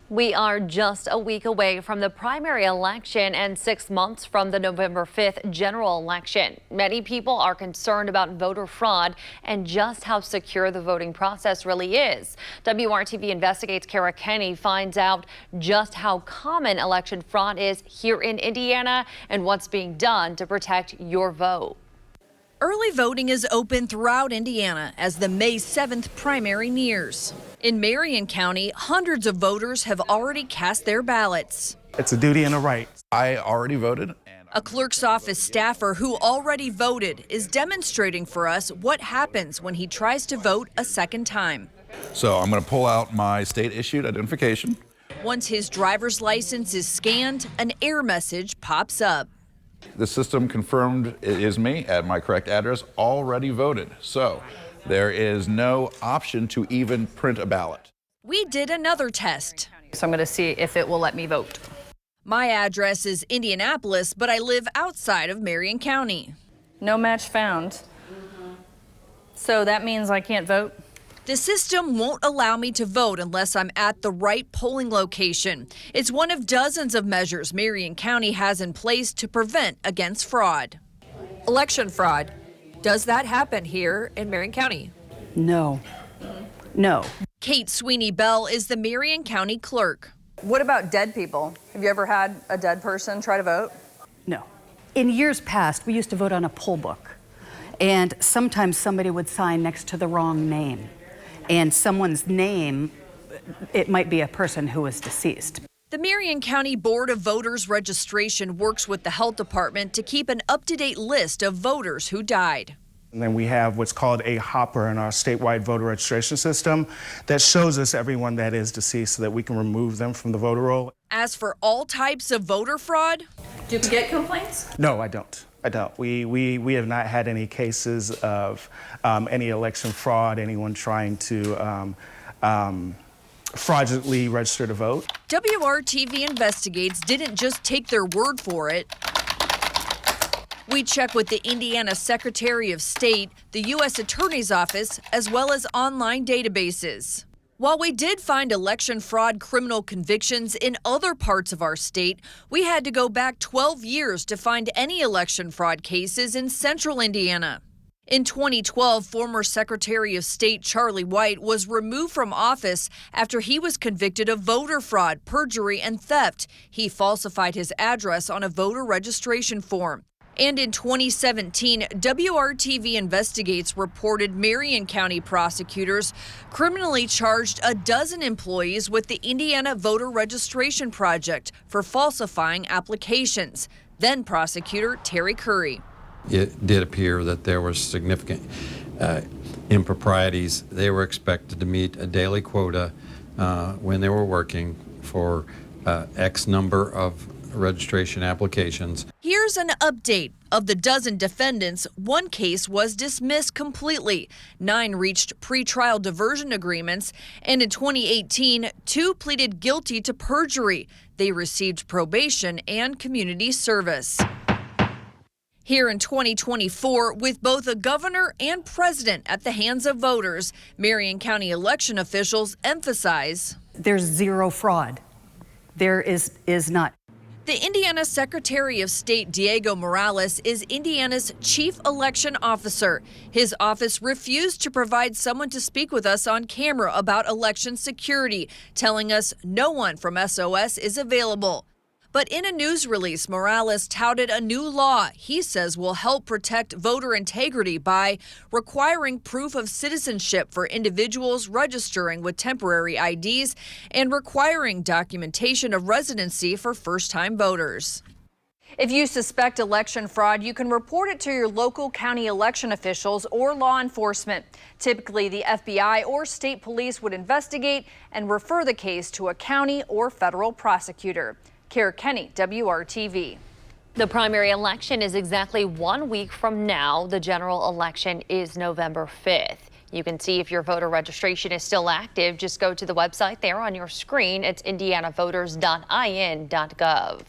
We are just a week away from the primary election and 6 months from the November 5th general election. Many people are concerned about voter fraud and just how secure the voting process really is. WRTV Investigates Kara Kenny finds out just how common election fraud is here in Indiana and what's being done to protect your vote. Early voting is open throughout Indiana as the May 7th primary nears. In Marion County, hundreds of voters have already cast their ballots. It's a duty and a right. I already voted. A clerk's office staffer who already voted is demonstrating for us what happens when he tries to vote a second time. So I'm going to pull out my state-issued identification. Once his driver's license is scanned, an error message pops up. The system confirmed it is me at my correct address, already voted. So there is no option to even print a ballot. We did another test. So I'm going to see if it will let me vote. My address is Indianapolis, but I live outside of Marion County. No match found. So that means I can't vote? The system won't allow me to vote unless I'm at the right polling location. It's one of dozens of measures Marion County has in place to prevent against fraud. Election fraud. Does that happen here in Marion County? No. No. Kate Sweeney Bell is the Marion County clerk. What about dead people? Have you ever had a dead person try to vote? No. In years past, we used to vote on a poll book, and sometimes somebody would sign next to the wrong name. And someone's name, it might be a person who was deceased. The Marion County Board of Voters Registration works with the health department to keep an up-to-date list of voters who died. And then we have what's called a hopper in our statewide voter registration system that shows us everyone that is deceased so that we can remove them from the voter roll. As for all types of voter fraud, Do you get complaints? No, I don't. We have not had any cases of any election fraud, anyone trying to fraudulently register to vote. WRTV Investigates didn't just take their word for it. We check with the Indiana Secretary of State, the U.S. Attorney's Office, as well as online databases. While we did find election fraud criminal convictions in other parts of our state, we had to go back 12 years to find any election fraud cases in central Indiana. In 2012, former Secretary of State Charlie White was removed from office after he was convicted of voter fraud, perjury, and theft. He falsified his address on a voter registration form. And in 2017, WRTV Investigates reported Marion County prosecutors criminally charged a dozen employees with the Indiana Voter Registration Project for falsifying applications. Then prosecutor Terry Curry. It did appear that there were significant improprieties. They were expected to meet a daily quota when they were working for X number of registration applications. Here's an update. Of the dozen defendants, one case was dismissed completely. 9 reached pretrial diversion agreements, and in 2018, 2 pleaded guilty to perjury. They received probation and community service. Here in 2024, with both a governor and president at the hands of voters, Marion County election officials emphasize There's zero fraud. There is not. The Indiana Secretary of State Diego Morales is Indiana's chief election officer. His office refused to provide someone to speak with us on camera about election security, telling us no one from SOS is available. But in a news release, Morales touted a new law he says will help protect voter integrity by requiring proof of citizenship for individuals registering with temporary IDs and requiring documentation of residency for first-time voters. If you suspect election fraud, you can report it to your local county election officials or law enforcement. Typically, the FBI or state police would investigate and refer the case to a county or federal prosecutor. Kara Kenny, WRTV. The primary election is exactly 1 week from now. The general election is November 5th. You can see if your voter registration is still active. Just go to the website there on your screen. It's indianavoters.in.gov.